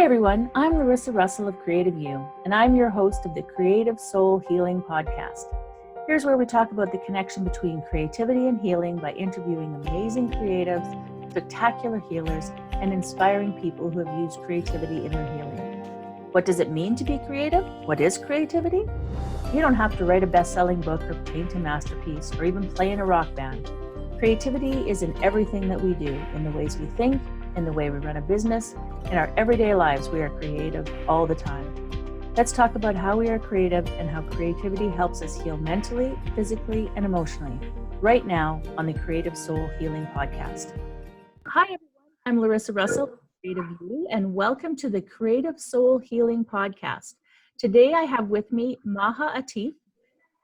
Hi everyone, I'm Larissa Russell of Creative You, and I'm your host of the Creative Soul Healing Podcast. Here's where we talk about the connection between creativity and healing by interviewing amazing creatives, spectacular healers, and inspiring people who have used creativity in their healing. What does it mean to be creative? What is creativity? You don't have to write a best-selling book or paint a masterpiece or even play in a rock band. Creativity is in everything that we do, in the ways we think, in the way we run a business. In our everyday lives, we are creative all the time. Let's talk about how we are creative and how creativity helps us heal mentally, physically, and emotionally, right now on the Creative Soul Healing Podcast. Hi, everyone. I'm Larissa Russell of Creative You, and welcome to the Creative Soul Healing Podcast. Today, I have with me Maha Atef.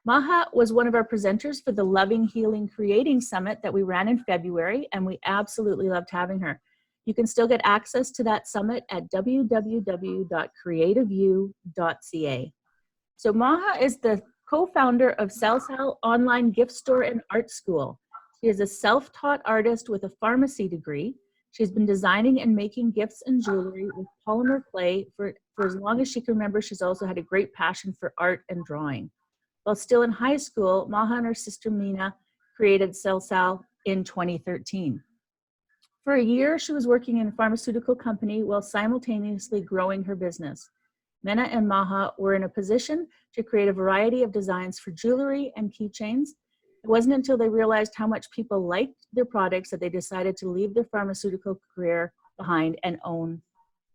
Maha was one of our presenters for the Loving, Healing, Creating Summit that we ran in February, and we absolutely loved having her. You can still get access to that summit at www.creativeyou.ca. So Maha is the co-founder of Selsal online gift store and art school. She is a self-taught artist with a pharmacy degree. She's been designing and making gifts and jewelry with polymer clay for as long as she can remember. She's also had a great passion for art and drawing. While still in high school, Maha and her sister Menna created Selsal in 2013. For a year, she was working in a pharmaceutical company while simultaneously growing her business. Menna and Maha were in a position to create a variety of designs for jewelry and keychains. It wasn't until they realized how much people liked their products that they decided to leave their pharmaceutical career behind and own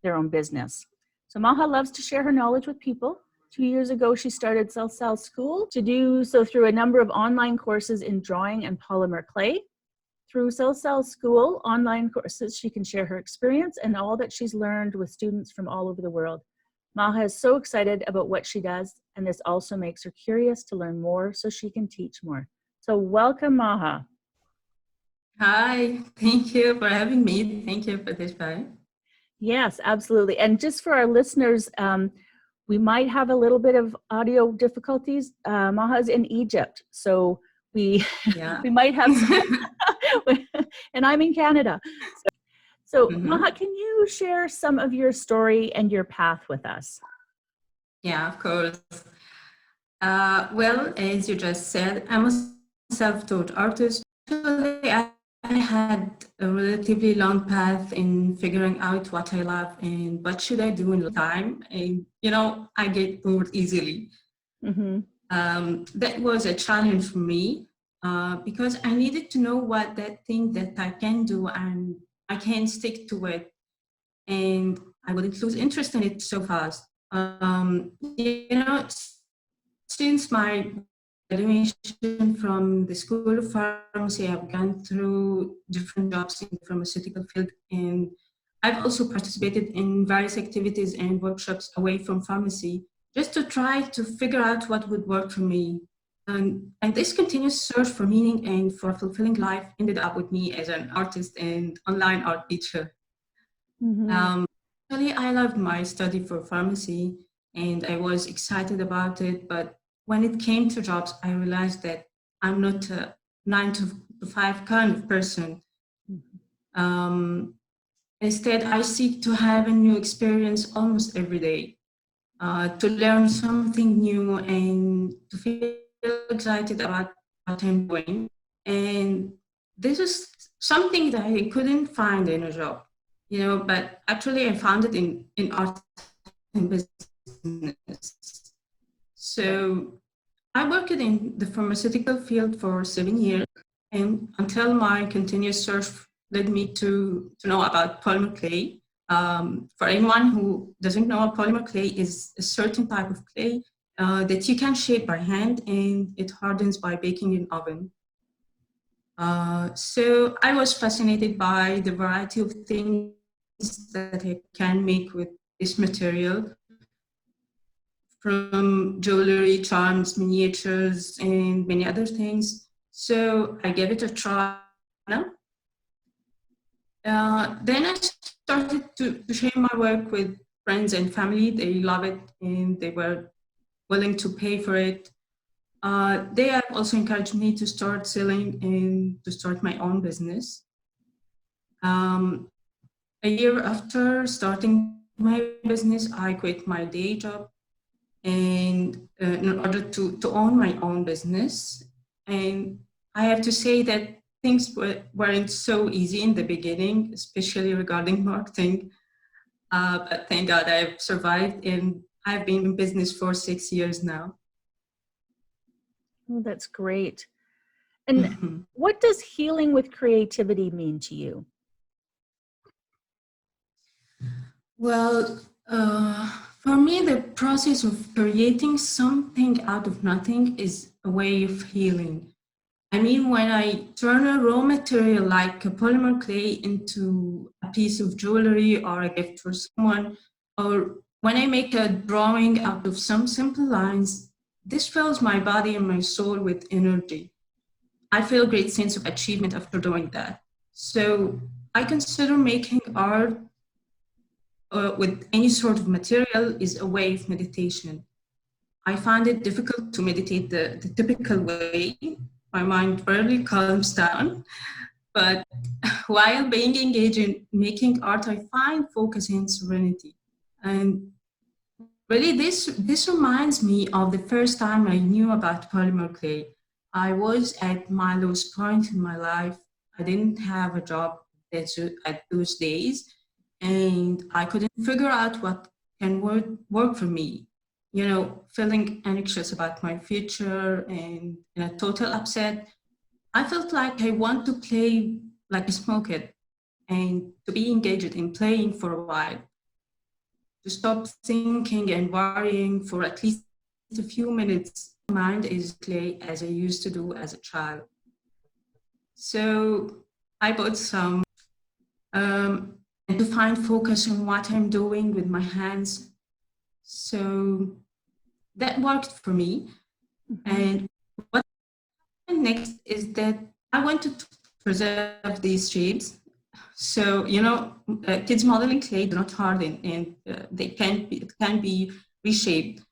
their own business. So Maha loves to share her knowledge with people. 2 years ago, she started Selsal School to do so through a number of online courses in drawing and polymer clay. Through Selsal School online courses, she can share her experience and all that she's learned with students from all over the world. Maha is so excited about what she does, and this also makes her curious to learn more so she can teach more. So welcome, Maha. Hi, thank you for having me. Thank you for this time. Yes, absolutely. And just for our listeners, we might have a little bit of audio difficulties. Maha is in Egypt, so we might have some, and I'm in Canada. So Maha, can you share some of your story and your path with us? Yeah, of course. Well, as you just said, I'm a self-taught artist. Actually, I had a relatively long path in figuring out what I love and what should I do in time. And, I get bored easily. That was a challenge for me because I needed to know what that thing that I can do and I can stick to it. And I wouldn't lose interest in it so fast. Since my graduation from the School of Pharmacy, I've gone through different jobs in the pharmaceutical field, and I've also participated in various activities and workshops away from pharmacy, just to try to figure out what would work for me. And this continuous search for meaning and for a fulfilling life ended up with me as an artist and online art teacher. Actually, I loved my study for pharmacy and I was excited about it. But when it came to jobs, I realized that I'm not a 9 to 5 kind of person. Instead, I seek to have a new experience almost every day, to learn something new and to feel excited about what I'm doing. And this is something that I couldn't find in a job. But actually I found it in art and business. So I worked in the pharmaceutical field for 7 years, and until my continuous search led me to know about polymer clay. For anyone who doesn't know, polymer clay is a certain type of clay that you can shape by hand, and it hardens by baking in oven. So I was fascinated by the variety of things that I can make with this material, from jewelry, charms, miniatures, and many other things. So I gave it a try. Then I started to share my work with friends and family. They love it and they were willing to pay for it. They have also encouraged me to start selling and to start my own business. A year after starting my business, I quit my day job and in order to own my own business. And I have to say that things weren't so easy in the beginning, especially regarding marketing. But thank God I've survived and I've been in business for 6 years now. Oh, that's great. And what does healing with creativity mean to you? Well, for me, the process of creating something out of nothing is a way of healing. I mean, when I turn a raw material like a polymer clay into a piece of jewelry or a gift for someone, or when I make a drawing out of some simple lines, this fills my body and my soul with energy. I feel a great sense of achievement after doing that. So I consider making art with any sort of material is a way of meditation. I find it difficult to meditate the typical way. My mind rarely calms down, but while being engaged in making art, I find focus and serenity. And really, this reminds me of the first time I knew about polymer clay. I was at my lowest point in my life. I didn't have a job at those days, and I couldn't figure out what can work for me. You know, feeling anxious about my future and in a total upset. I felt like I want to play like a small kid and to be engaged in playing for a while, to stop thinking and worrying for at least a few minutes. Mind is play as I used to do as a child. So I bought some and to find focus on what I'm doing with my hands. So that worked for me. And what happened next is that I wanted to preserve these shapes. So, you know, kids modeling clay do not harden and it can be reshaped.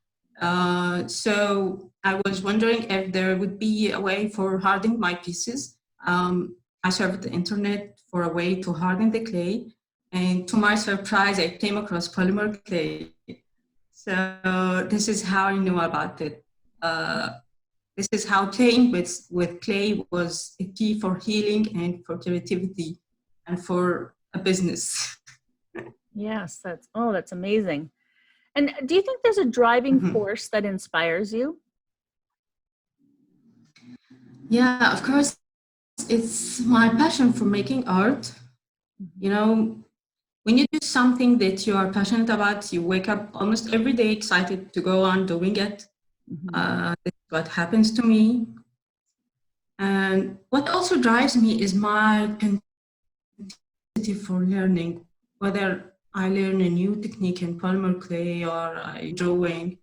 So I was wondering if there would be a way for hardening my pieces. I surfed the internet for a way to harden the clay. And to my surprise, I came across polymer clay. So this is how I knew about it. This is how playing with clay was a key for healing and for creativity and for a business. Yes, that's amazing. And do you think there's a driving force that inspires you? Yeah, of course. It's my passion for making art. You know, when you do something that you are passionate about, you wake up almost every day excited to go on doing it. That's what happens to me. And what also drives me is my curiosity for learning, whether I learn a new technique in polymer clay or I drawing.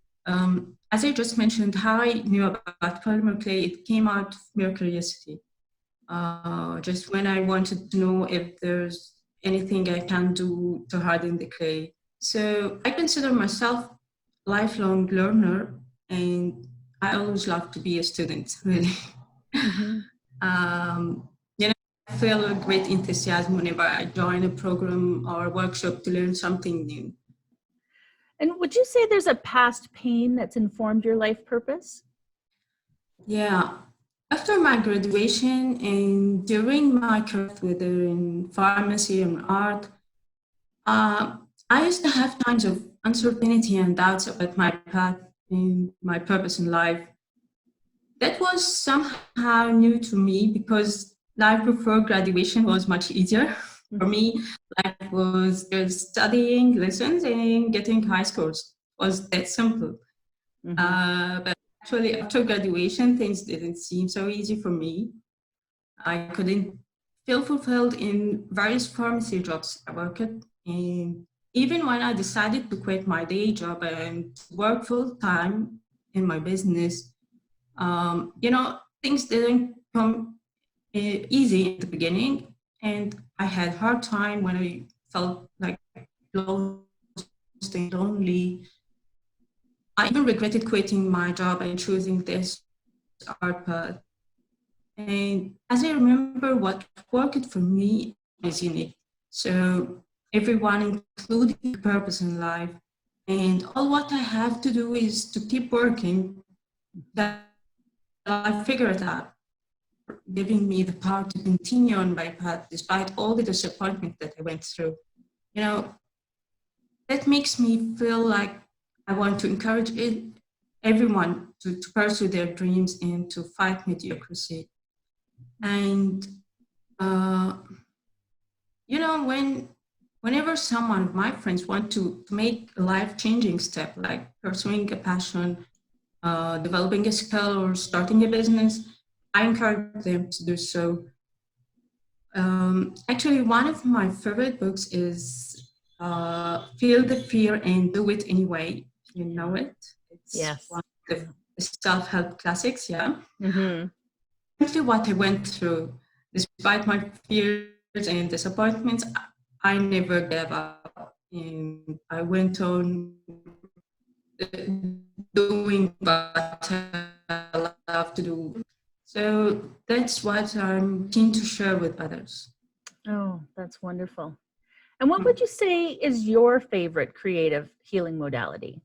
As I just mentioned, how I knew about polymer clay, it came out of mere curiosity. Just when I wanted to know if there's anything I can do to harden the clay. So I consider myself a lifelong learner, and I always love to be a student, really. You know, I feel a great enthusiasm whenever I join a program or a workshop to learn something new. And would you say there's a past pain that's informed your life purpose? Yeah. After my graduation and during my career, whether in pharmacy and art, I used to have times of uncertainty and doubts about my path and my purpose in life. That was somehow new to me because life before graduation was much easier. For me, life was just studying lessons and getting high scores. It was that simple. But actually, after graduation, things didn't seem so easy for me. I couldn't feel fulfilled in various pharmacy jobs I worked at. And even when I decided to quit my day job and work full time in my business, you know, things didn't come easy in the beginning. And I had hard time when I felt like lost and lonely. I even regretted quitting my job and choosing this art path. And as I remember, what worked for me is unique. So everyone, including purpose in life. And all what I have to do is to keep working that I figure it out, giving me the power to continue on my path despite all the disappointment that I went through. You know, that makes me feel like I want to encourage everyone to pursue their dreams and to fight mediocrity. And you know, whenever someone of my friends want to make a life-changing step, like pursuing a passion, developing a skill, or starting a business, I encourage them to do so. Actually, one of my favorite books is Feel the Fear and Do It Anyway. You know it. It's Yes. one of the self-help classics, yeah. Mm-hmm. Exactly what I went through. Despite my fears and disappointments, I never gave up. And I went on doing what I love to do. So that's what I'm keen to share with others. Oh, that's wonderful. And what would you say is your favorite creative healing modality?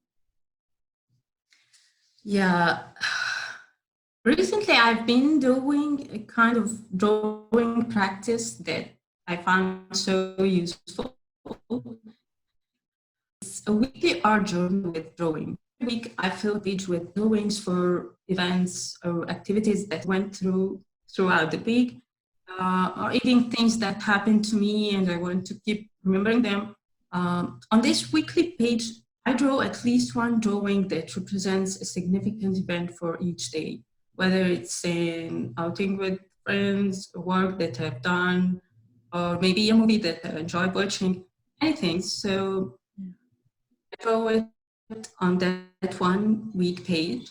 Yeah. Recently, I've been doing a kind of drawing practice that I found so useful. It's a weekly art journal with drawing. Every week, I fill a page with drawings for events or activities that went throughout the week, or even things that happened to me, and I want to keep remembering them. On this weekly page, I draw at least one drawing that represents a significant event for each day, whether it's an outing with friends, a work that I've done, or maybe a movie that I enjoy watching, anything. So I draw it on that 1 week page.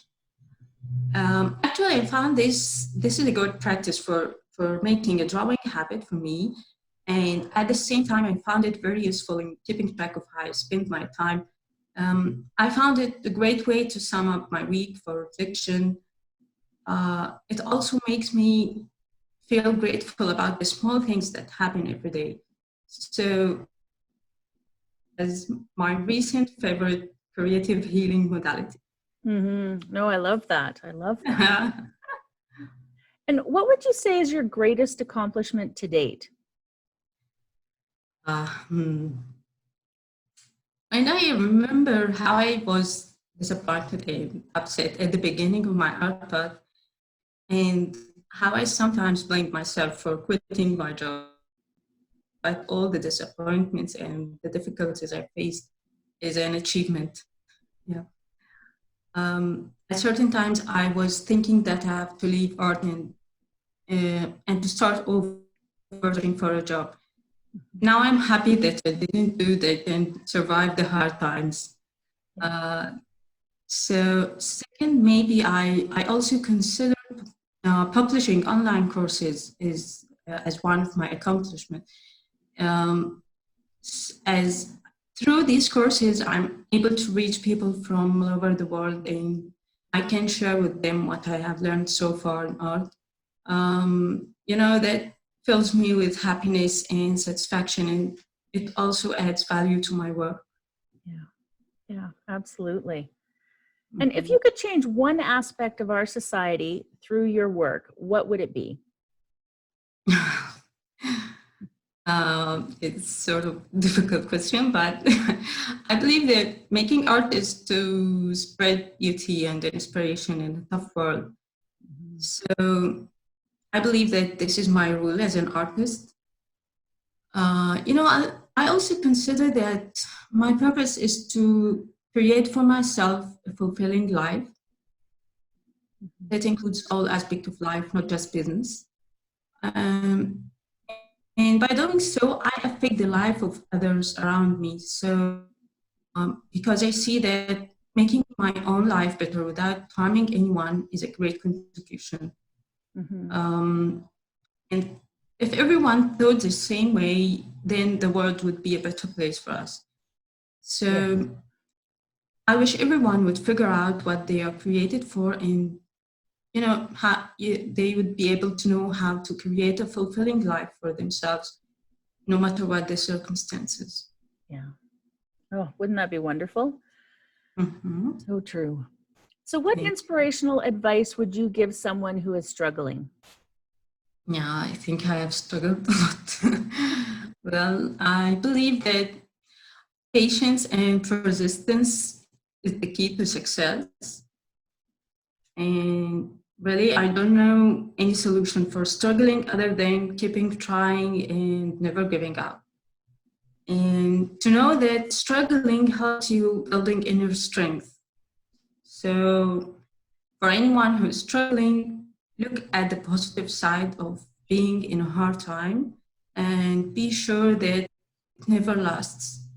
Actually, I found this is a good practice for making a drawing habit for me. And at the same time, I found it very useful in keeping track of how I spend my time. I found it a great way to sum up my week for reflection. It also makes me feel grateful about the small things that happen every day. So, as my recent favorite creative healing modality. Mm-hmm. No, I love that. I love that. And what would you say is your greatest accomplishment to date? uh, hmm. And I remember how I was disappointed and upset at the beginning of my art path, and how I sometimes blamed myself for quitting my job. But all the disappointments and the difficulties I faced is an achievement. Yeah. At certain times, I was thinking that I have to leave art and to start over searching for a job. Now I'm happy that I didn't do that and survive the hard times. Uh, So second, maybe I also consider publishing online courses is as one of my accomplishments. Um, as through these courses, I'm able to reach people from all over the world, and I can share with them what I have learned so far in art. You know, that fills me with happiness and satisfaction, and it also adds value to my work. Yeah, yeah, absolutely. And if you could change one aspect of our society through your work, what would it be? It's sort of difficult question, but I believe that making art is to spread beauty and inspiration in a tough world. So I believe that this is my role as an artist. You know, I also consider that my purpose is to create for myself a fulfilling life that includes all aspects of life, not just business. Um, and by doing so, I affect the life of others around me. So, because I see that making my own life better without harming anyone is a great contribution. Mm-hmm. Um, and if everyone thought the same way, then the world would be a better place for us. So, Yes. I wish everyone would figure out what they are created for, and you know how they would be able to know how to create a fulfilling life for themselves. no matter what the circumstances. Yeah. Oh, wouldn't that be wonderful? Mm-hmm. So true. So what inspirational advice would you give someone who is struggling? Yeah, I think I have struggled a lot. Well, I believe that patience and persistence is the key to success. And really, I don't know any solution for struggling other than keeping trying and never giving up. And to know that struggling helps you building inner strength. So for anyone who's struggling, look at the positive side of being in a hard time and be sure that it never lasts.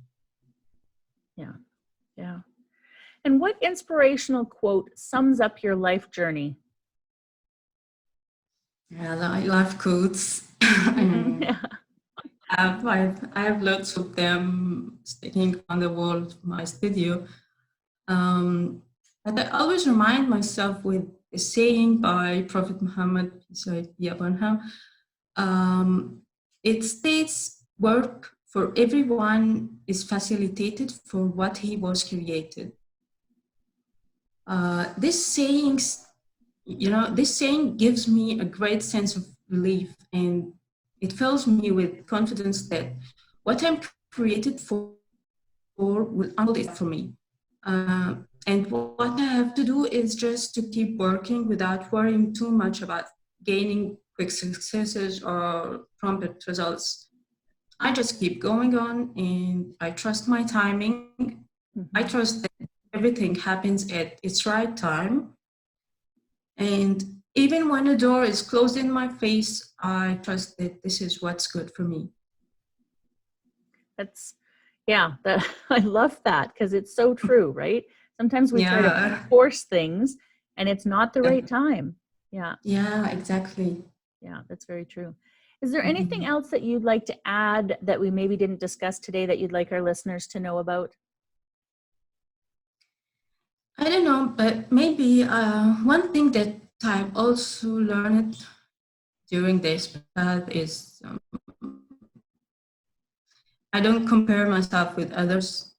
Yeah. Yeah. And what inspirational quote sums up your life journey? Yeah, I love quotes. Yeah. I have lots of them sticking on the wall of my studio. But I always remind myself with a saying by Prophet Muhammad, peace be upon him. It states, work for everyone is facilitated for what he was created. This saying gives me a great sense of relief, and it fills me with confidence that what I'm created for will unfold it for me. And what I have to do is just to keep working without worrying too much about gaining quick successes or prompt results. I just keep going on and I trust my timing. I trust that everything happens at its right time. And even when a door is closed in my face, I trust that this is what's good for me. I love that because it's so true, right? Sometimes we try to force things and it's not the right time. Yeah. Yeah, exactly. Yeah, that's very true. Is there anything else that you'd like to add that we maybe didn't discuss today that you'd like our listeners to know about? I don't know, but maybe one thing that I've also learned during this path is I don't compare myself with others.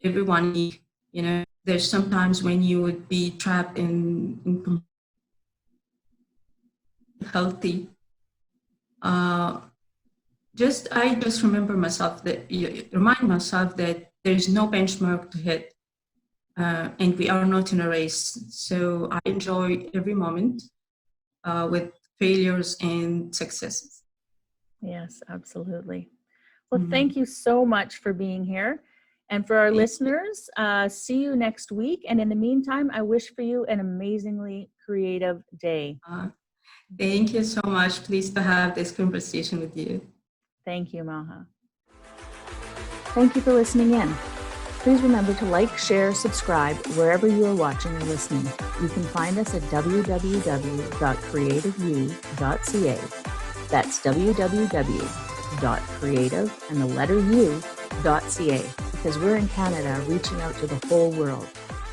Everyone, there's sometimes when you would be trapped in healthy. I just remember myself remind myself that there's no benchmark to hit, and we are not in a race. So I enjoy every moment with failures and successes. Yes, absolutely. Well, thank you so much for being here. And for our listeners, see you next week. And in the meantime, I wish for you an amazingly creative day. Thank you so much. Pleased to have this conversation with you. Thank you, Maha. Thank you for listening in. Please remember to like, share, subscribe wherever you are watching or listening. You can find us at www.creativeu.ca. That's www.creative and the letter U.ca, because we're in Canada reaching out to the whole world.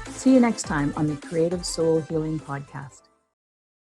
See you next time on the Creative Soul Healing Podcast.